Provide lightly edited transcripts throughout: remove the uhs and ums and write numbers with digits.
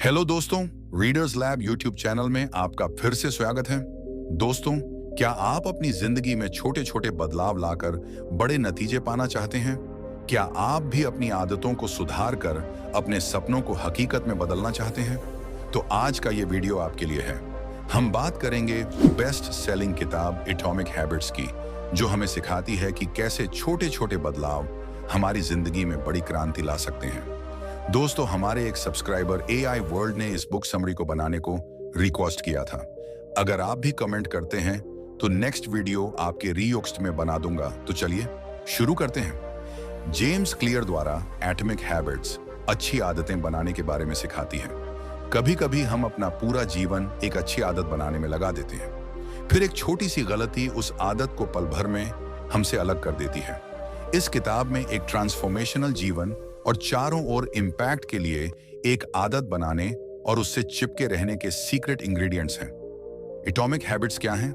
Hello दोस्तों, readers lab YouTube channel में आपका फिर से स्वागत है। दोस्तों, क्या आप अपनी जिंदगी में छोटे छोटे बदलाव लाकर बड़े नतीजे पाना चाहते हैं? क्या आप भी अपनी आदतों को सुधार कर अपने सपनों को हकीकत में बदलना चाहते हैं? तो आज का ये वीडियो आपके लिए है। हम बात करेंगे बेस्ट सेलिंग किताब एटॉमिक हैबिट्स की, जो हमें सिखाती है कि कैसे छोटे छोटे बदलाव हमारी जिंदगी में बड़ी क्रांति ला सकते हैं। दोस्तों, हमारे एक सब्सक्राइबर AI वर्ल्ड ने इस बुक समरी को बनाने को रिक्वेस्ट किया था। अगर आप भी कमेंट करते हैं तो नेक्स्ट वीडियो आपके रीक्वेस्ट में बना दूंगा। तो चलिए शुरू करते हैं। जेम्स क्लियर द्वारा एटॉमिक हैबिट्स अच्छी आदतें बनाने के बारे में सिखाती है। कभी कभी हम अपना पूरा जीवन एक अच्छी आदत बनाने में लगा देते हैं, फिर एक छोटी सी गलती उस आदत को पल भर में हमसे अलग कर देती है। इस किताब में एक ट्रांसफॉर्मेशनल जीवन और चारों ओर इम्पैक्ट के लिए एक आदत बनाने और उससे चिपके रहने के सीक्रेट इंग्रेडिएंट्स हैं। एटॉमिक हैबिट्स क्या हैं?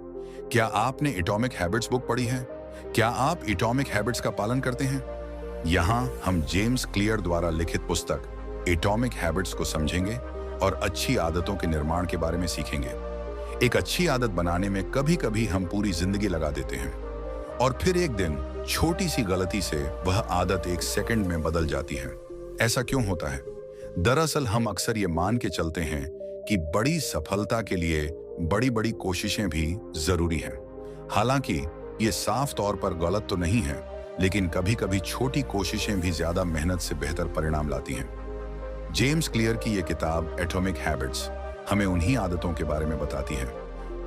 क्या आपने एटॉमिक हैबिट्स बुक पढ़ी है? क्या आप एटॉमिक हैबिट्स का पालन करते हैं? यहाँ हम जेम्स क्लियर द्वारा लिखित पुस्तक एटॉमिक हैबिट्स को समझेंगे और अच्छी आदतों के निर्माण के बारे में सीखेंगे। एक अच्छी आदत बनाने में कभी कभी हम पूरी जिंदगी लगा देते हैं और फिर एक दिन छोटी सी गलती से वह आदत एक सेकंड में बदल जाती है। ऐसा क्यों होता है? दरअसल हम अक्सर ये मान के चलते हैं कि बड़ी सफलता के लिए बड़ी बड़ी कोशिशें भी जरूरी हैं। हालांकि ये साफ तौर पर गलत तो नहीं है, लेकिन कभी कभी छोटी कोशिशें भी ज्यादा मेहनत से बेहतर परिणाम लाती हैं। जेम्स क्लियर की ये किताब एटॉमिक हैबिट्स हमें उन्हीं आदतों के बारे में बताती है।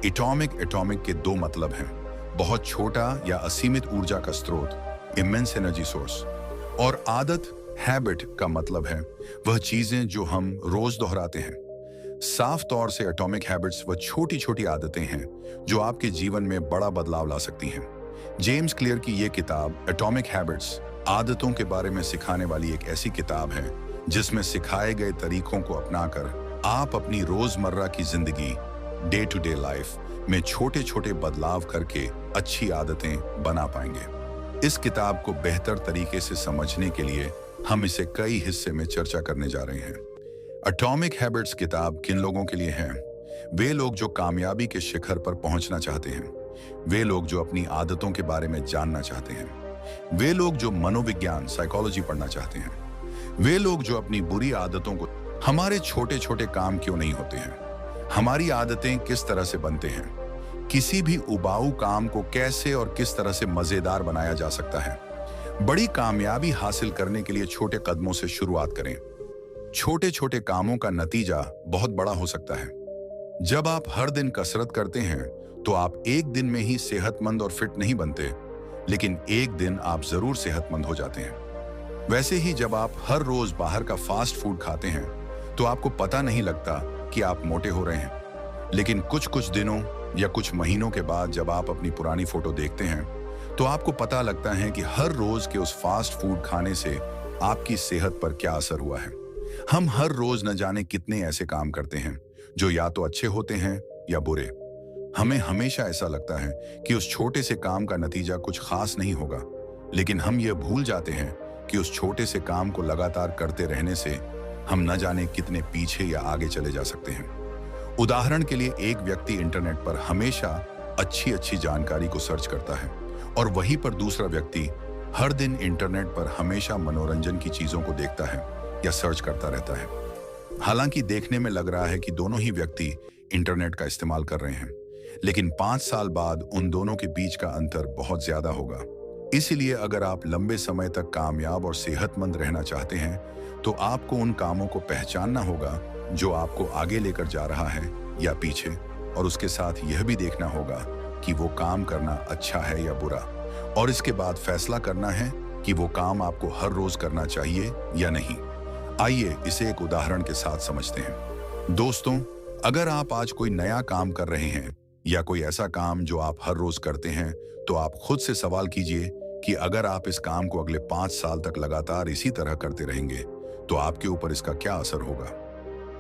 एटॉमिक के दो मतलब हैं: बहुत छोटा या असीमित ऊर्जा का स्रोत, इमेंस एनर्जी सोर्स, और आदत, हैबिट का मतलब है वह चीजें जो हम रोज दोहराते हैं। साफ तौर से एटॉमिक हैबिट्स वह छोटी छोटी आदतें हैं जो आपके जीवन में बड़ा बदलाव ला सकती हैं। जेम्स क्लियर की यह किताब एटॉमिक हैबिट्स आदतों के बारे में सिखाने वाली एक ऐसी किताब है जिसमें सिखाए गए तरीकों को अपनाकर आप अपनी रोजमर्रा की जिंदगी, डे टू डे लाइफ में छोटे छोटे बदलाव करके अच्छी आदतें बना पाएंगे। इस किताब को बेहतर तरीके से समझने के लिए हम इसे कई हिस्से में चर्चा करने जा रहे हैं। एटॉमिक हैबिट्स किताब किन लोगों के लिए है? वे लोग जो कामयाबी के शिखर पर पहुंचना चाहते हैं, वे लोग जो अपनी आदतों के बारे में जानना चाहते हैं, वे लोग जो मनोविज्ञान, साइकोलॉजी पढ़ना चाहते हैं, वे लोग जो अपनी बुरी आदतों को, हमारे छोटे छोटे काम क्यों नहीं होते हैं, हमारी आदतें किस तरह से बनते हैं, किसी भी उबाऊ काम को कैसे और किस तरह से मजेदार बनाया जा सकता है। बड़ी कामयाबी हासिल करने के लिए छोटे कदमों से शुरुआत करें। छोटे छोटे कामों का नतीजा बहुत बड़ा हो सकता है। जब आप हर दिन कसरत करते हैं तो आप एक दिन में ही सेहतमंद और फिट नहीं बनते, लेकिन एक दिन आप जरूर सेहतमंद हो जाते हैं। वैसे ही जब आप हर रोज बाहर का फास्ट फूड खाते हैं तो आपको पता नहीं लगता कि आप मोटे हो रहे हैं, लेकिन कुछ दिनों या कुछ महीनों के बाद जब आप अपनी पुरानी फोटो देखते हैं तो आपको पता लगता है कि हर रोज के उस फास्ट फूड खाने से आपकी सेहत पर क्या असर हुआ है। हम हर रोज न जाने कितने ऐसे काम करते हैं जो या तो अच्छे होते हैं या बुरे। हमें हमेशा ऐसा लगता है कि उस छोटे से काम का नतीजा कुछ खास नहीं होगा, लेकिन हम ये भूल जाते हैं कि उस छोटे से काम को लगातार करते रहने से हम न जाने कितने पीछे या आगे चले जा सकते हैं। उदाहरण के लिए, एक व्यक्ति इंटरनेट पर हमेशा अच्छी जानकारी को सर्च करता है और वहीं पर दूसरा व्यक्ति हर दिन इंटरनेट पर हमेशा मनोरंजन की चीजों को देखता है या सर्च करता रहता है। हालांकि देखने में लग रहा है कि दोनों ही व्यक्ति इंटरनेट का इस्तेमाल कर रहे हैं, लेकिन 5 साल बाद उन दोनों के बीच का अंतर बहुत ज्यादा होगा। इसलिए अगर आप लंबे समय तक कामयाब और सेहतमंद रहना चाहते हैं तो आपको उन कामों को पहचानना होगा जो आपको आगे लेकर जा रहा है या पीछे, और उसके साथ यह भी देखना होगा कि वो काम करना अच्छा है या बुरा, और इसके बाद फैसला करना है कि वो काम आपको हर रोज करना चाहिए या नहीं। आइए इसे एक उदाहरण के साथ समझते हैं। दोस्तों, अगर आप आज कोई नया काम कर रहे हैं या कोई ऐसा काम जो आप हर रोज करते हैं, तो आप खुद से सवाल कीजिए कि अगर आप इस काम को अगले 5 साल तक लगातार इसी तरह करते रहेंगे तो आपके ऊपर इसका क्या असर होगा।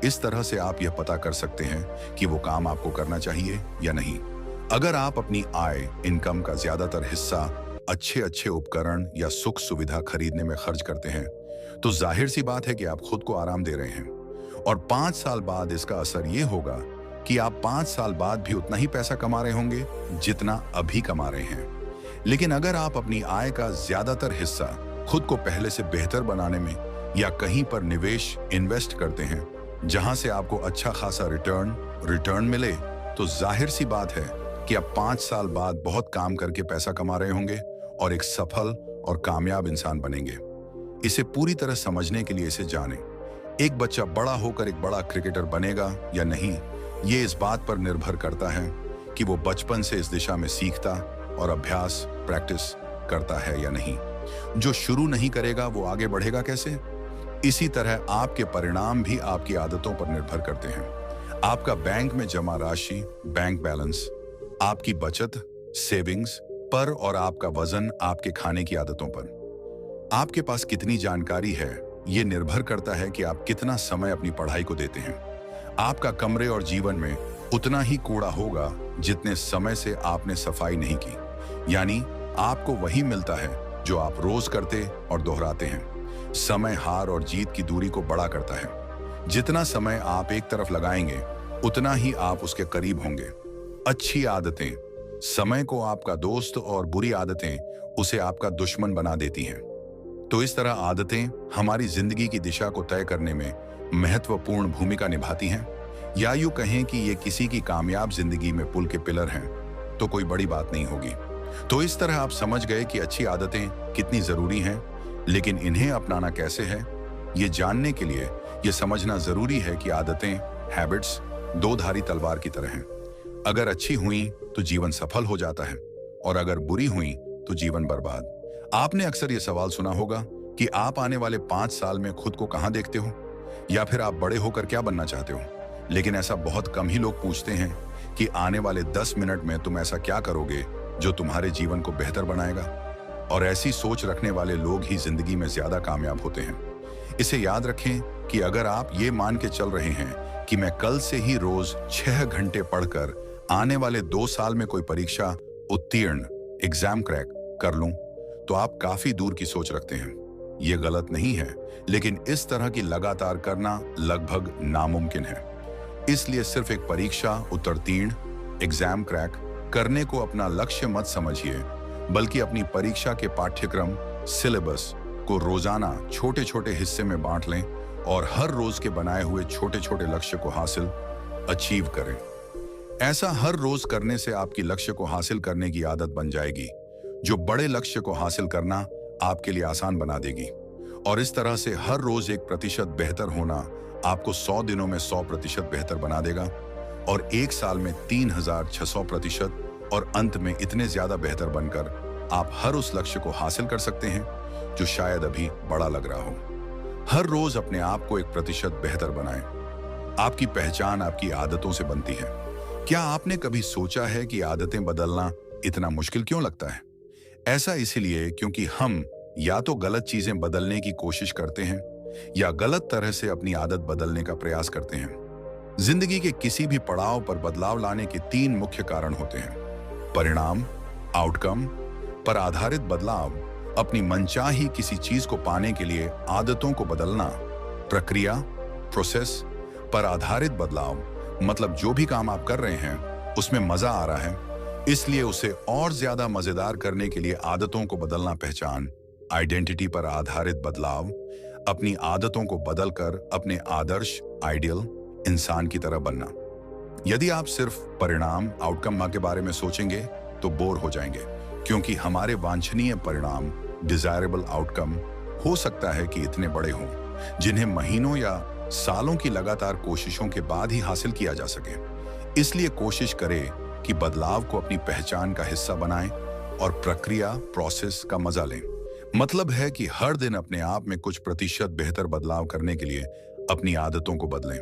इस तरह से आप यह पता कर सकते हैं कि वो काम आपको करना चाहिए या नहीं। अगर आप अपनी आय, इनकम का ज्यादातर हिस्सा अच्छे उपकरण या सुख सुविधा खरीदने में खर्च करते हैं, तो जाहिर सी बात है कि आप खुद को आराम दे रहे हैं। और 5 साल बाद इसका असर ये होगा कि आप 5 साल बाद भी उतना ही पैसा कमा रहे होंगे जितना अभी कमा रहे हैं। लेकिन अगर आप अपनी आय का ज्यादातर हिस्सा खुद को पहले से बेहतर बनाने में या कहीं पर निवेश इन्वेस्ट करते हैं जहां से आपको अच्छा खासा रिटर्न मिले, तो जाहिर सी बात है कि आप 5 साल बाद बहुत काम करके पैसा कमा रहे होंगे और एक सफल और कामयाब इंसान बनेंगे। इसे पूरी तरह समझने के लिए इसे जानें। एक बच्चा बड़ा होकर एक बड़ा क्रिकेटर बनेगा या नहीं, ये इस बात पर निर्भर करता है कि वो बचपन से इस दिशा में सीखता और अभ्यास प्रैक्टिस करता है या नहीं। जो शुरू नहीं करेगा वो आगे बढ़ेगा कैसे? इसी तरह आपके परिणाम भी आपकी आदतों पर निर्भर करते हैं। आपका बैंक में जमा राशि, बैंक बैलेंस, आपकी बचत, सेविंग्स पर और आपका वजन आपके खाने की आदतों पर। आपके पास कितनी जानकारी है ये निर्भर करता है कि आप कितना समय अपनी पढ़ाई को देते हैं। आपका कमरे और जीवन में उतना ही कूड़ा होगा जितने समय से आपने सफाई नहीं की, यानी आपको वही मिलता है जो आप रोज करते और दोहराते हैं। समय हार और जीत की दूरी को बड़ा करता है। जितना समय आप एक तरफ लगाएंगे उतना ही आप उसके करीब होंगे। अच्छी आदतें समय को आपका दोस्त और बुरी आदतें उसे आपका दुश्मन बना देती हैं। तो इस तरह आदतें हमारी जिंदगी की दिशा को तय करने में महत्वपूर्ण भूमिका निभाती हैं, या यूं कहें कि ये किसी की कामयाब जिंदगी में पुल के पिलर हैं, तो कोई बड़ी बात नहीं होगी। तो इस तरह आप समझ गए कि अच्छी आदतें कितनी जरूरी हैं, लेकिन इन्हें अपनाना कैसे है, ये जानने के लिए ये समझना जरूरी है कि आदतें, हैबिट्स, दो धारी तलवार की तरह हैं। अगर अच्छी हुई तो जीवन सफल हो जाता है और अगर बुरी हुई तो जीवन बर्बाद। आपने अक्सर ये सवाल सुना होगा कि आप आने वाले 5 साल में खुद को कहां देखते हो, या फिर आप बड़े होकर क्या बनना चाहते हो। लेकिन ऐसा बहुत कम ही लोग पूछते हैं कि आने वाले 10 मिनट में तुम ऐसा क्या करोगे जो तुम्हारे जीवन को बेहतर बनाएगा। और ऐसी सोच रखने वाले लोग ही जिंदगी में ज्यादा कामयाब होते हैं। इसे याद रखें कि अगर आप ये मान के चल रहे हैं कि मैं कल से ही रोज 6 घंटे पढ़कर आने वाले 2 साल में कोई परीक्षा उत्तीर्ण, एग्जाम क्रैक कर लूं, तो आप काफी दूर की सोच रखते हैं। ये गलत नहीं है, लेकिन इस तरह की लगातार करना लगभग नामुमकिन है। इसलिए सिर्फ एक परीक्षा उत्तीर्ण, एग्जाम क्रैक करने को अपना लक्ष्य मत समझिए, बल्कि अपनी परीक्षा के पाठ्यक्रम, सिलेबस को रोजाना छोटे छोटे हिस्से में बांट लें और हर रोज के बनाए हुए छोटे छोटे लक्ष्य को हासिल अचीव करें। ऐसा हर रोज करने से आपकी लक्ष्य को हासिल करने की आदत बन जाएगी, जो बड़े लक्ष्य को हासिल करना आपके लिए आसान बना देगी। और इस तरह से हर रोज 1% बेहतर होना आपको 100 दिनों में 100% बेहतर बना देगा और 1 साल में 3600% और अंत में इतने ज्यादा बेहतर बनकर आप हर उस लक्ष्य को हासिल कर सकते हैं जो शायद अभी बड़ा लग रहा हो। हर रोज अपने आप को 1% बेहतर बनाएं। आपकी पहचान आपकी आदतों से बनती है। क्या आपने कभी सोचा है कि आदतें बदलना इतना मुश्किल क्यों लगता है? ऐसा इसीलिए क्योंकि हम या तो गलत चीजें बदलने की कोशिश करते हैं या गलत तरह से अपनी आदत बदलने का प्रयास करते हैं। जिंदगी के किसी भी पड़ाव पर बदलाव लाने के 3 मुख्य कारण होते हैं: परिणाम, आउटकम पर आधारित बदलाव, अपनी मनचाही किसी चीज को पाने के लिए आदतों को बदलना; प्रक्रिया, प्रोसेस पर आधारित बदलाव, मतलब जो भी काम आप कर रहे हैं उसमें मजा आ रहा है, इसलिए उसे और ज्यादा मजेदार करने के लिए आदतों को बदलना; पहचान, आइडेंटिटी पर आधारित बदलाव, अपनी आदतों को बदलकर अपने आदर्श, आइडियल इंसान की तरह बनना। यदि आप सिर्फ परिणाम, आउटकम के बारे में सोचेंगे तो बोर हो जाएंगे, क्योंकि हमारे वांछनीय परिणाम, डिजायरेबल आउटकम हो सकता है कि इतने बड़े हों जिन्हें महीनों या सालों की लगातार कोशिशों के बाद ही हासिल किया जा सके। इसलिए कोशिश करें कि बदलाव को अपनी पहचान का हिस्सा बनाएं और प्रक्रिया, प्रोसेस का मजा लें। मतलब है कि हर दिन अपने आप में कुछ प्रतिशत बेहतर बदलाव करने के लिए अपनी आदतों को बदलें।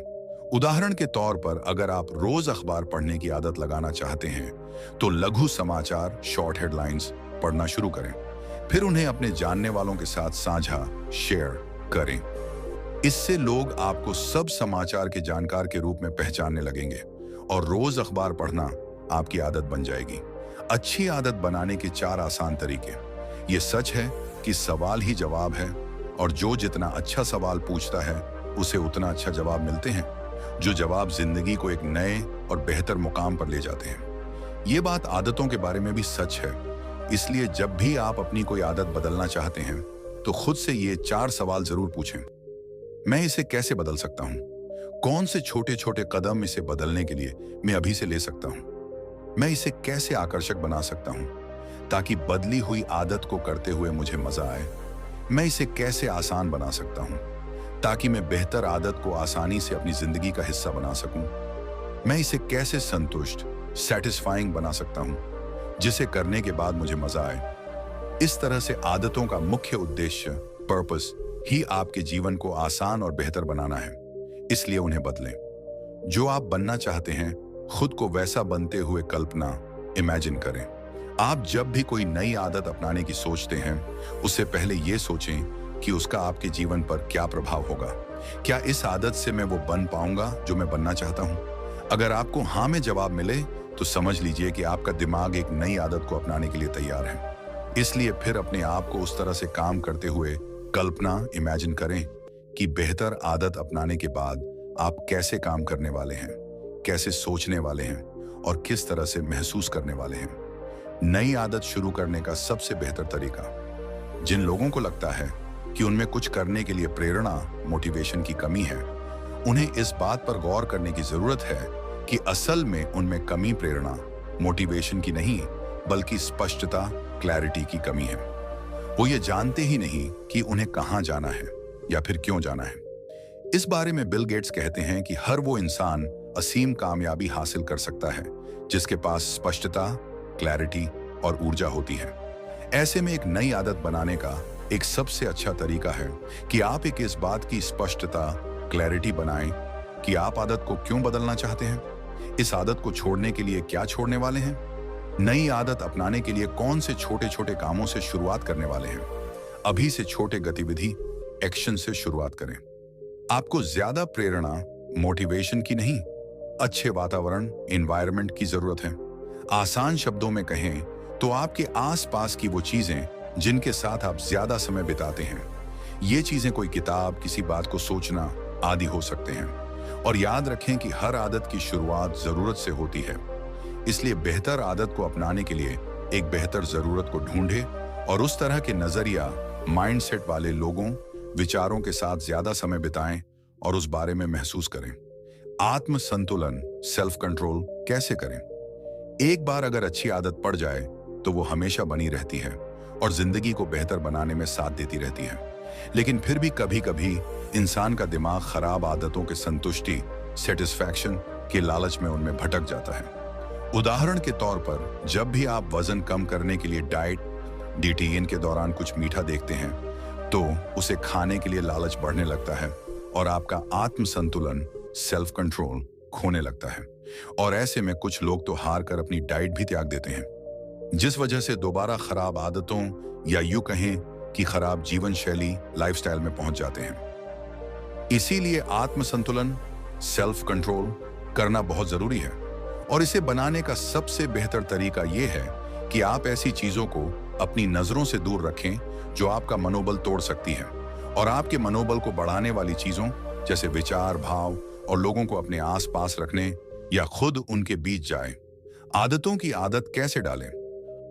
उदाहरण के तौर पर अगर आप रोज अखबार पढ़ने की आदत लगाना चाहते हैं तो लघु समाचार, शॉर्ट हेडलाइंस पढ़ना शुरू करें, फिर उन्हें अपने जानने वालों के साथ साझा, शेयर करें। इससे लोग आपको सब समाचार के जानकार के रूप में पहचानने लगेंगे और रोज अखबार पढ़ना आपकी आदत बन जाएगी। अच्छी आदत बनाने के 4 आसान तरीके। ये सच है कि सवाल ही जवाब है और जो जितना अच्छा सवाल पूछता है उसे उतना अच्छा जवाब मिलते हैं, जो जवाब जिंदगी को एक नए और बेहतर मुकाम पर ले जाते हैं। ये बात आदतों के बारे में भी सच है। इसलिए जब भी आप अपनी कोई आदत बदलना चाहते हैं, तो खुद से ये 4 सवाल जरूर पूछें। मैं इसे कैसे बदल सकता हूँ? कौन से छोटे छोटे कदम इसे बदलने के लिए मैं अभी से ले सकता हूँ? मैं इसे कैसे आकर्षक बना सकता हूँ ताकि बदली हुई आदत को करते हुए मुझे मजा आए? मैं इसे कैसे आसान बना सकता हूँ ताकि मैं बेहतर आदत को आसानी से अपनी जिंदगी का हिस्सा बना सकूं? मैं इसे कैसे संतुष्ट, सेटिस्फाइंग बना सकता हूं, जिसे करने के बाद मुझे मजा आए? इस तरह से आदतों का मुख्य उद्देश्य, पर्पस, ही आपके जीवन को आसान और बेहतर बनाना है। इसलिए उन्हें बदलें। जो आप बनना चाहते हैं, खुद को वैसा बनते हुए कल्पना, इमेजिन करें। आप जब भी कोई नई आदत अपनाने की सोचते हैं, उससे पहले यह सोचें कि उसका आपके जीवन पर क्या प्रभाव होगा। क्या इस आदत से मैं वो बन पाऊंगा जो मैं बनना चाहता हूं? अगर आपको हाँ में जवाब मिले, तो समझ लीजिए कि आपका दिमाग एक नई आदत को अपनाने के लिए तैयार है। इसलिए फिर अपने आप को उस तरह से काम करते हुए कल्पना, इमेजिन करें कि बेहतर आदत अपनाने के बाद आप कैसे काम करने वाले हैं, कैसे सोचने वाले हैं और किस तरह से महसूस करने वाले हैं। नई आदत शुरू करने का सबसे बेहतर तरीका, जिन लोगों को लगता है कि उनमें कुछ करने के लिए प्रेरणा, मोटिवेशन की कमी है, उन्हें इस बात पर गौर करने की जरूरत है कि असल में उनमें कमी प्रेरणा, मोटिवेशन की नहीं, बल्कि स्पष्टता, क्लैरिटी की कमी है। वो ये जानते ही नहीं कि उन्हें कहां जाना है या फिर क्यों जाना है। इस बारे में बिल गेट्स कहते हैं कि हर वो इंसान असीम कामयाबी हासिल कर सकता है जिसके पास स्पष्टता, क्लैरिटी और ऊर्जा होती है। ऐसे में एक नई आदत बनाने का एक सबसे अच्छा तरीका है कि आप एक इस बात की स्पष्टता, क्लैरिटी बनाएं कि आप आदत को क्यों बदलना चाहते हैं, इस आदत को छोड़ने के लिए क्या छोड़ने वाले हैं, नई आदत अपनाने के लिए कौन से छोटे छोटे कामों से शुरुआत करने वाले हैं। अभी से छोटे गतिविधि, एक्शन से शुरुआत करें। आपको ज्यादा प्रेरणा, मोटिवेशन की नहीं, अच्छे वातावरण, एनवायरनमेंट की जरूरत है। आसान शब्दों में कहें तो आपके आसपास की वो चीजें जिनके साथ आप ज्यादा समय बिताते हैं। ये चीजें कोई किताब, किसी बात को सोचना आदि हो सकते हैं। और याद रखें कि हर आदत की शुरुआत जरूरत से होती है। इसलिए बेहतर आदत को अपनाने के लिए एक बेहतर जरूरत को ढूंढें और उस तरह के नजरिया, माइंडसेट वाले लोगों, विचारों के साथ ज्यादा समय बिताएं और उस बारे में महसूस करें। आत्म संतुलन, सेल्फ कंट्रोल कैसे करें? एक बार अगर अच्छी आदत पड़ जाए तो वो हमेशा बनी रहती है और जिंदगी को बेहतर बनाने में साथ देती रहती है। लेकिन फिर भी कभी कभी इंसान का दिमाग खराब आदतों के संतुष्टि, सेटिस्फैक्शन के लालच में उनमें भटक जाता है। उदाहरण के तौर पर, जब भी आप वजन कम करने के लिए डाइट, DTN के दौरान कुछ मीठा देखते हैं, तो उसे खाने के लिए लालच बढ़ने लगता है और आपका आत्म संतुलन, सेल्फ कंट्रोल खोने लगता है। और ऐसे में कुछ लोग तो हार कर अपनी डाइट भी त्याग देते हैं, जिस वजह से दोबारा खराब आदतों या यूं कहें कि खराब जीवन शैली, लाइफस्टाइल में पहुंच जाते हैं। इसीलिए आत्म संतुलन, सेल्फ कंट्रोल करना बहुत जरूरी है। और इसे बनाने का सबसे बेहतर तरीका यह है कि आप ऐसी चीजों को अपनी नजरों से दूर रखें जो आपका मनोबल तोड़ सकती हैं, और आपके मनोबल को बढ़ाने वाली चीजों जैसे विचार, भाव और लोगों को अपने आसपास रखने या खुद उनके बीच जाएं। आदतों की आदत कैसे डालें?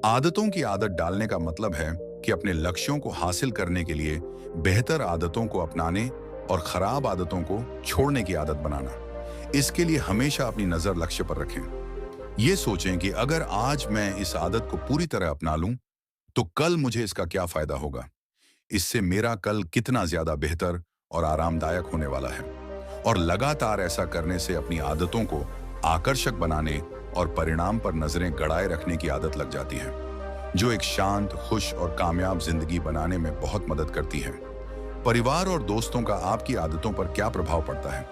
आदतों की आदत डालने का मतलब है कि अपने लक्ष्यों को हासिल करने के लिए बेहतर आदतों को अपनाने और खराब आदतों को छोड़ने की आदत बनाना। इसके लिए हमेशा अपनी नजर लक्ष्य पर रखें। ये सोचें कि अगर आज मैं इस आदत को पूरी तरह अपना लूं, तो कल मुझे इसका क्या फायदा होगा। इससे मेरा कल कितना ज्यादा बेहतर और आरामदायक होने वाला है। और लगातार ऐसा करने से अपनी आदतों को आकर्षक बनाने और परिणाम पर नजरें गड़ाए रखने की आदत लग जाती है, जो एक शांत, खुश और कामयाब जिंदगी बनाने में बहुत मदद करती है। परिवार और दोस्तों का आपकी आदतों पर क्या प्रभाव पड़ता है,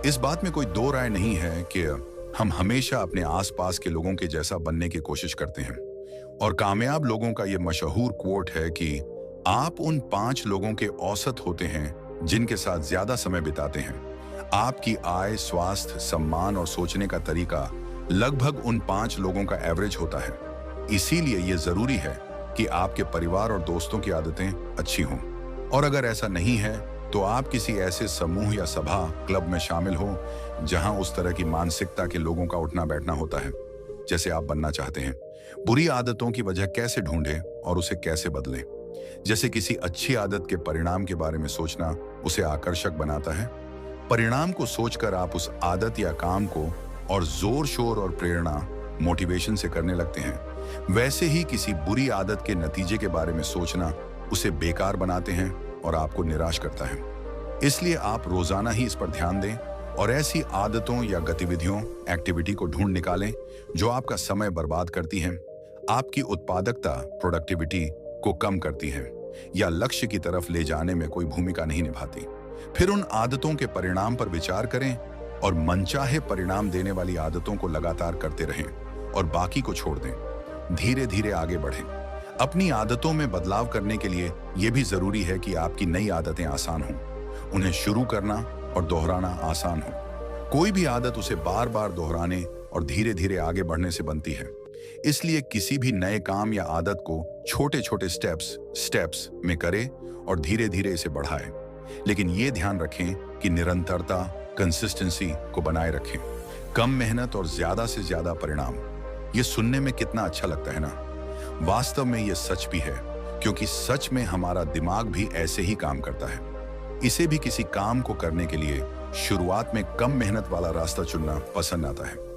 इस बात में कोई दो राय नहीं है कि हम हमेशा अपने आसपास के लोगों के जैसा बनने की कोशिश करते हैं। और कामयाब लोगों का यह मशहूर कोट है कि आप उन 5 लोगों के औसत होते हैं जिनके साथ ज्यादा समय बिताते हैं। आपकी आय, स्वास्थ्य, सम्मान और सोचने का तरीका लगभग उन 5 लोगों का एवरेज होता है। इसीलिए यह जरूरी है कि आपके परिवार और दोस्तों की आदतें अच्छी हों। और अगर ऐसा नहीं है, तो आप किसी ऐसे समूह या सभा क्लब में शामिल हो जहां उस तरह की मानसिकता के लोगों का उठना बैठना होता है जैसे आप बनना चाहते हैं। बुरी आदतों की वजह कैसे ढूंढें और उसे कैसे बदलें। जैसे किसी अच्छी आदत के परिणाम के बारे में सोचना उसे आकर्षक बनाता है। परिणाम को सोचकर आप उस आदत या काम को और जोर शोर और प्रेरणा मोटिवेशन से करने लगते हैं। वैसे ही किसी बुरी आदत के नतीजे के बारे में सोचना उसे बेकार बनाते हैं और आपको निराश करता है। इसलिए आप रोजाना ही इस पर ध्यान दें और ऐसी आदतों या गतिविधियों एक्टिविटी को ढूंढ निकालें जो आपका समय बर्बाद करती हैं, आपकी उत्पादकता प्रोडक्टिविटी को कम करती हैं या लक्ष्य की तरफ ले जाने में कोई भूमिका नहीं निभाती। फिर उन आदतों के परिणाम पर विचार करें और मनचाहे परिणाम देने वाली आदतों को लगातार करते रहें और बाकी को छोड़ दें। धीरे धीरे आगे बढ़ें। अपनी आदतों में बदलाव करने के लिए यह भी जरूरी है कि आपकी नई आदतें आसान हों। उन्हें शुरू करना और दोहराना आसान हो। कोई भी आदत उसे बार बार दोहराने और धीरे धीरे आगे बढ़ने से बनती है। इसलिए किसी भी नए काम या आदत को छोटे छोटे स्टेप्स में करें और धीरे धीरे इसे बढ़ाएं। लेकिन ये ध्यान रखें कि निरंतरता कंसिस्टेंसी को बनाए रखें। कम मेहनत और ज्यादा से ज्यादा परिणाम, ये सुनने में कितना अच्छा लगता है ना। वास्तव में ये सच भी है, क्योंकि सच में हमारा दिमाग भी ऐसे ही काम करता है। इसे भी किसी काम को करने के लिए शुरुआत में कम मेहनत वाला रास्ता चुनना पसंद आता है।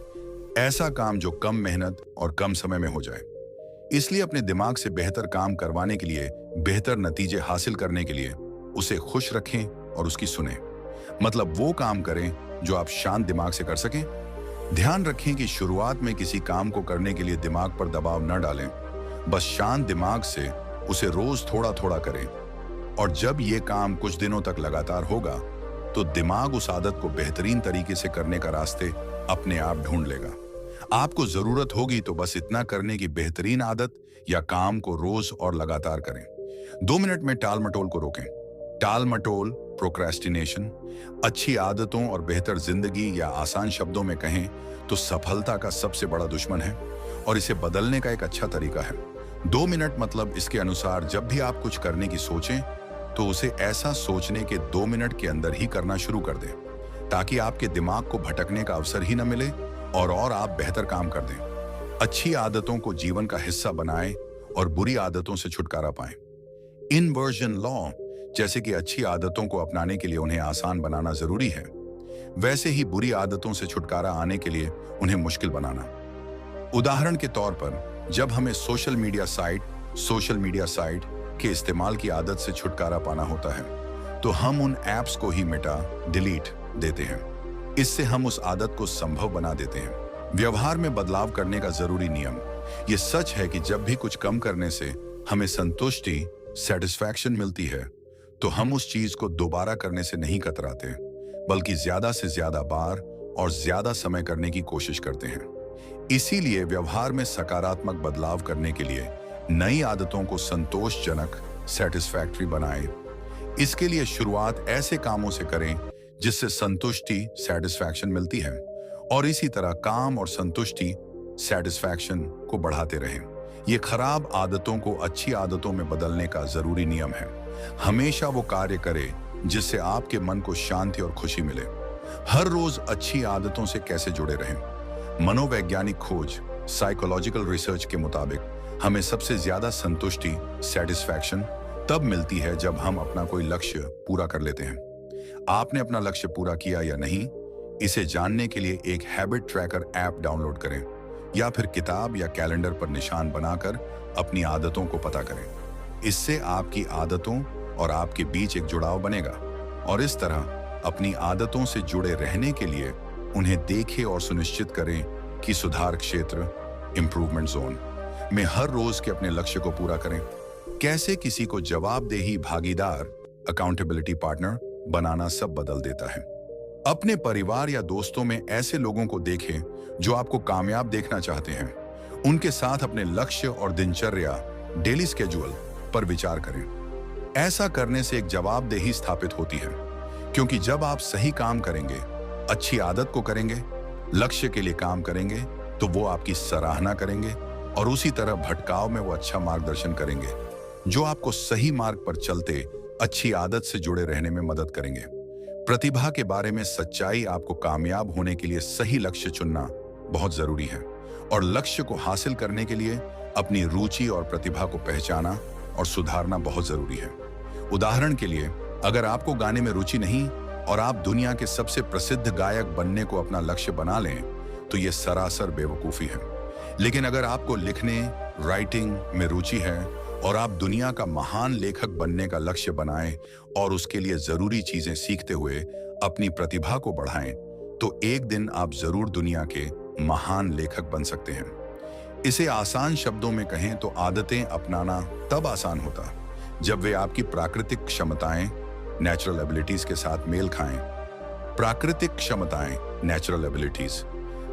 ऐसा काम जो कम मेहनत और कम समय में हो जाए। इसलिए अपने दिमाग से बेहतर काम करवाने के लिए, बेहतर नतीजे हासिल करने के लिए उसे खुश रखें और उसकी सुनें। मतलब वो काम करें जो आप शांत दिमाग से कर सकें। ध्यान रखें कि शुरुआत में किसी काम को करने के लिए दिमाग पर दबाव न डालें। बस शांत दिमाग से उसे रोज थोड़ा थोड़ा करें और जब ये काम कुछ दिनों तक लगातार होगा तो दिमाग उस आदत को बेहतरीन तरीके से करने का रास्ते अपने आप ढूंढ लेगा। आपको जरूरत होगी तो बस इतना करने की बेहतरीन आदत या काम को रोज और लगातार करें। 2 मिनट में टाल मटोल को रोकें। टाल मटोल, प्रोक्रेस्टिनेशन, अच्छी आदतों और बेहतर जिंदगी या आसान शब्दों में कहें तो सफलता का सबसे बड़ा दुश्मन है और इसे बदलने का एक अच्छा तरीका है। 2 मिनट मतलब इसके अनुसार जब भी आप कुछ करने की सोचें तो उसे ऐसा सोचने के 2 मिनट के अंदर ही करना शुरू कर दें, ताकि आपके दिमाग को भटकने का अवसर ही न मिले और आप बेहतर काम कर दें। अच्छी आदतों को जीवन का हिस्सा बनाएं और बुरी आदतों से छुटकारा पाएं। इनवर्जन लॉ, जैसे कि अच्छी आदतों को अपनाने के लिए उन्हें आसान बनाना जरूरी है, वैसे ही बुरी आदतों से छुटकारा आने के लिए उन्हें मुश्किल बनाना। उदाहरण के तौर पर जब हमें सोशल मीडिया साइट के इस्तेमाल की आदत से छुटकारा पाना होता है तो हम उन ऐप्स को ही डिलीट देते हैं। इससे हम उस आदत को संभव बना देते हैं। व्यवहार में बदलाव करने का जरूरी नियम, ये सच है कि जब भी कुछ कम करने से हमें संतुष्टि सेटिस्फैक्शन मिलती है तो हम उस चीज को दोबारा करने से नहीं कतराते, बल्कि ज्यादा से ज्यादा बार और ज्यादा समय करने की कोशिश करते हैं। इसीलिए व्यवहार में सकारात्मक बदलाव करने के लिए नई आदतों को संतोषजनक सेटिस्फैक्टरी बनाएं। इसके लिए शुरुआत ऐसे कामों से करें जिससे संतुष्टि सेटिस्फैक्शन मिलती है और इसी तरह काम और संतुष्टि सेटिस्फैक्शन को बढ़ाते रहें। ये खराब आदतों को अच्छी आदतों में बदलने का जरूरी नियम है। हमेशा वो कार्य करे जिससे आपके मन को शांति और खुशी मिले। हर रोज अच्छी आदतों से कैसे जुड़े रहें। मनोवैज्ञानिक खोज साइकोलॉजिकल रिसर्च के मुताबिक हमें सबसे ज्यादा संतुष्टि सेटिस्फैक्शन तब मिलती है जब हम अपना कोई लक्ष्य पूरा कर लेते हैं। आपने अपना लक्ष्य पूरा किया या नहीं, इसे जानने के लिए एक हैबिट ट्रैकर ऐप डाउनलोड करें या फिर किताब या कैलेंडर पर निशान बनाकर अपनी आदतों को पता करें। इससे आपकी आदतों और आपके बीच एक जुड़ाव बनेगा और इस तरह अपनी आदतों से जुड़े रहने के लिए उन्हें देखें और सुनिश्चित करें कि सुधार क्षेत्र इंप्रूवमेंट जोन में हर रोज के अपने लक्ष्य को पूरा करें। कैसे किसी को जवाबदेही भागीदार अकाउंटेबिलिटी पार्टनर बनाना सब बदल देता है। अपने परिवार या दोस्तों में ऐसे लोगों को देखें जो आपको कामयाब देखना चाहते हैं। उनके साथ अपने लक्ष्य और दिनचर्या डेली स्केड्यूल पर विचार करें। ऐसा करने से एक जवाबदेही स्थापित होती है, क्योंकि जब आप सही काम करेंगे, अच्छी आदत को करेंगे, लक्ष्य के लिए काम करेंगे तो वो आपकी सराहना करेंगे और उसी तरह भटकाव में वो अच्छा मार्गदर्शन करेंगे जो आपको सही मार्ग पर चलते अच्छी आदत से जुड़े रहने में मदद करेंगे। प्रतिभा के बारे में सच्चाई आपको कामयाब होने के लिए सही लक्ष्य चुनना बहुत जरूरी है और लक्ष्य को हासिल करने के लिए अपनी रुचि और प्रतिभा को पहचाना और सुधारना बहुत जरूरी है। उदाहरण के लिए, अगर आपको गाने में रुचि नहीं और आप दुनिया के सबसे प्रसिद्ध गायक बनने को अपना लक्ष्य बना लें, तो यह सरासर बेवकूफी है। लेकिन अगर आपको लिखने, राइटिंग में रुचि है और आप दुनिया का महान लेखक बनने का लक्ष्य बनाएं और उसके लिए जरूरी चीजें सीखते हुए अपनी प्रतिभा को बढ़ाएं, तो एक दिन आप जरूर दुनिया के महान लेखक बन सकते हैं। इसे आसान शब्दों में कहें तो आदतें अपनाना तब आसान होता जब वे आपकी प्राकृतिक क्षमताएं, नेचुरल एबिलिटीज के साथ मेल खाएं। प्राकृतिक क्षमताएं, नेचुरल एबिलिटीज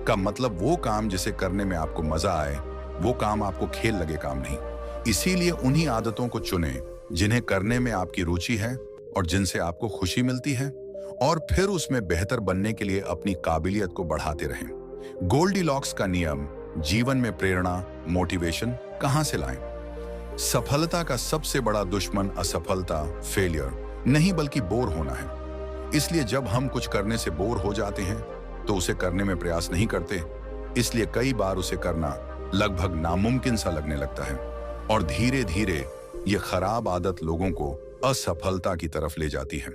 का मतलब वो काम जिसे करने में आपको मजा आए, वो काम आपको खेल लगे काम नहीं। इसीलिए उन्हीं आदतों को चुनें जिन्हें करने में आपकी रुचि है और जिनसे आपको खुशी मिलती है, और फिर उसमें बेहतर बनने के लिए अपनी काबिलियत को बढ़ाते रहें। गोल्डीलॉक्स का नियम, जीवन में प्रेरणा, मोटिवेशन कहां से लाएं? सफलता का सबसे बड़ा दुश्मन असफलता, फेलियर नहीं बल्कि बोर होना है। इसलिए जब हम कुछ करने से बोर हो जाते हैं तो उसे करने में प्रयास नहीं करते। इसलिए कई बार उसे करना लगभग नामुमकिन सा लगने लगता है और धीरे धीरे ये खराब आदत लोगों को असफलता की तरफ ले जाती है।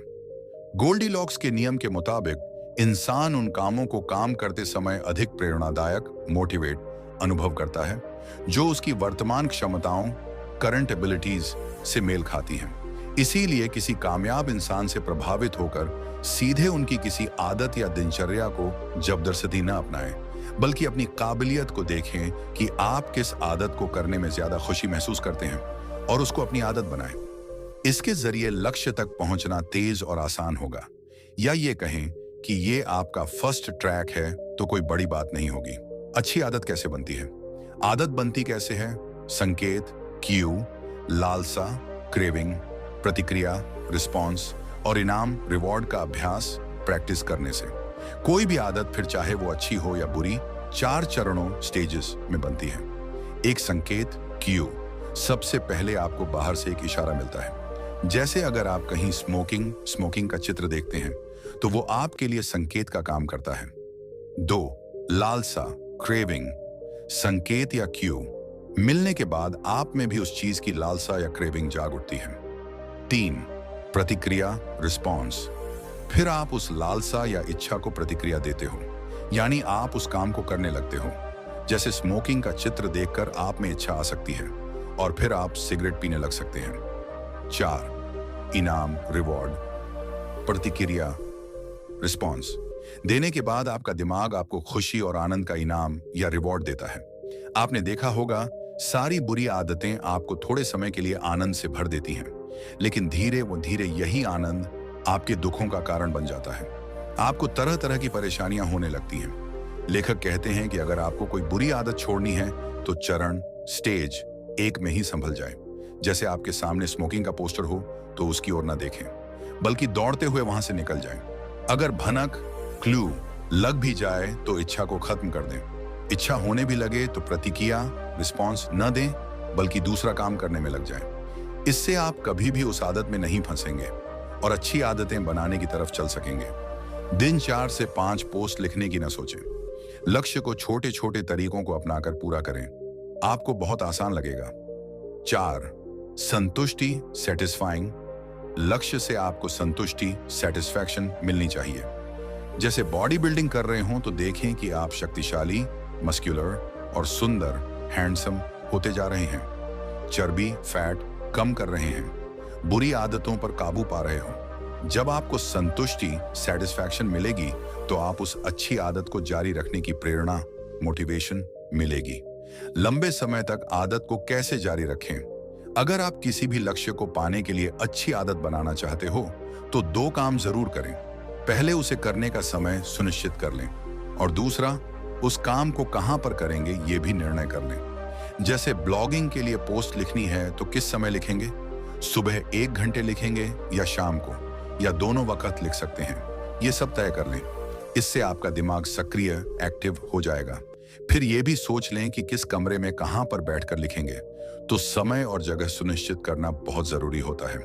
गोल्डीलॉक्स के नियम के मुताबिक इंसान उन कामों को काम करते समय अधिक प्रेरणादायक, मोटिवेट अनुभव करता है जो उसकी वर्तमान क्षमताओं, करंट एबिलिटीज से मेल खाती हैं। इसीलिए किसी कामयाब इंसान से प्रभावित होकर सीधे उनकी किसी आदत या दिनचर्या को जबरदस्ती न अपनाएं, बल्कि अपनी काबिलियत को देखें कि आप किस आदत को करने में ज्यादा खुशी महसूस करते हैं और उसको अपनी आदत बनाएं। इसके जरिए लक्ष्य तक पहुंचना तेज और आसान होगा। या ये कहें कि ये आपका फर्स्ट ट्रैक है तो कोई बड़ी बात नहीं होगी। अच्छी आदत कैसे बनती है? आदत बनती कैसे है? संकेत, क्यू, लालसा, क्रेविंग, प्रतिक्रिया, रिस्पॉन्स और इनाम, रिवॉर्ड का अभ्यास, प्रैक्टिस करने से। कोई भी आदत, फिर चाहे वो अच्छी हो या बुरी, 4 चरणों, स्टेजेस में बनती है। एक संकेत, क्यू। सबसे पहले आपको बाहर से एक इशारा मिलता है। जैसे अगर आप कहीं स्मोकिंग का चित्र देखते हैं तो वो आपके लिए संकेत का काम करता है। 2, लालसा, क्रेविंग। संकेत या क्यू मिलने के बाद आप में भी उस चीज की लालसा या क्रेविंग जाग उठती है। 3, प्रतिक्रिया, रिस्पॉन्स। फिर आप उस लालसा या इच्छा को प्रतिक्रिया देते हो, यानी आप उस काम को करने लगते हो। जैसे स्मोकिंग का चित्र देखकर आप में इच्छा आ सकती है और फिर आप सिगरेट पीने लग सकते हैं। 4, इनाम, रिवॉर्ड, प्रतिक्रिया, रिस्पॉन्स। देने के बाद आपका दिमाग आपको खुशी और आनंद का इनाम या रिवॉर्ड देता है। आपने देखा होगा, सारी बुरी आदतें आपको थोड़े समय के लिए आनंद से भर देती हैं, लेकिन धीरे यही आनंद आपके दुखों का कारण बन जाता है। आपको तरह तरह की परेशानियां होने लगती हैं। लेखक कहते हैं कि अगर आपको कोई बुरी आदत छोड़नी है तो चरण, स्टेज 1 में ही संभल जाए। जैसे आपके सामने स्मोकिंग का पोस्टर हो तो उसकी ओर न देखें, बल्कि दौड़ते हुए वहां से निकल जाएं। अगर भनक, क्लू लग भी जाए तो इच्छा को खत्म कर दें। इच्छा होने भी लगे तो प्रतिक्रिया, रिस्पॉन्स न दें, बल्कि दूसरा काम करने में लग जाएं। इससे आप कभी भी उस आदत में नहीं फंसेंगे और अच्छी आदतें बनाने की तरफ चल सकेंगे। दिन 4 से 5 पोस्ट लिखने की न सोचें। लक्ष्य को छोटे छोटे तरीकों को अपनाकर पूरा करें। आपको बहुत आसान लगेगा। 4, संतुष्टि, सेटिस्फाइंग। लक्ष्य से आपको संतुष्टि, सेटिस्फैक्शन मिलनी चाहिए। जैसे बॉडी बिल्डिंग कर रहे हों तो देखें कि आप शक्तिशाली, मस्कुलर और सुंदर, हैंडसम होते जा रहे हैं। चर्बी, फैट कम कर रहे हैं। बुरी आदतों पर काबू पा रहे हो। जब आपको संतुष्टि, सेटिस्फैक्शन मिलेगी तो आप उस अच्छी आदत को जारी रखने की प्रेरणा, मोटिवेशन मिलेगी। लंबे समय तक आदत को कैसे जारी रखें? अगर आप किसी भी लक्ष्य को पाने के लिए अच्छी आदत बनाना चाहते हो तो 2 काम जरूर करें। पहले, उसे करने का समय सुनिश्चित कर लें और दूसरा, उस काम को कहां पर करेंगे ये भी निर्णय कर लें। जैसे ब्लॉगिंग के लिए पोस्ट लिखनी है तो किस समय लिखेंगे? सुबह 1 घंटे लिखेंगे या शाम को, या दोनों वक्त लिख सकते हैं। ये सब तय कर लें। इससे आपका दिमाग सक्रिय, एक्टिव हो जाएगा। फिर ये भी सोच लें कि किस कमरे में कहां पर बैठकर लिखेंगे। तो समय और जगह सुनिश्चित करना बहुत जरूरी होता है।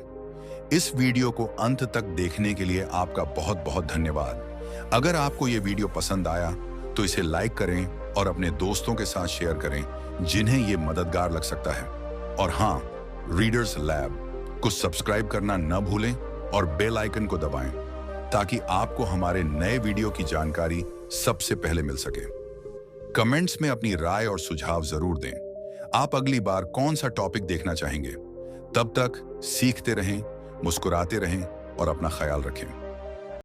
इस वीडियो को अंत तक देखने के लिए आपका बहुत बहुत धन्यवाद। अगर आपको ये वीडियो पसंद आया तो इसे लाइक करें और अपने दोस्तों के साथ शेयर करें जिन्हें ये मददगार लग सकता है। और हाँ, रीडर्स लैब को सब्सक्राइब करना न भूलें और बेल आइकन को दबाएं ताकि आपको हमारे नए वीडियो की जानकारी सबसे पहले मिल सके। कमेंट्स में अपनी राय और सुझाव जरूर दें। आप अगली बार कौन सा टॉपिक देखना चाहेंगे? तब तक सीखते रहें, मुस्कुराते रहें और अपना ख्याल रखें।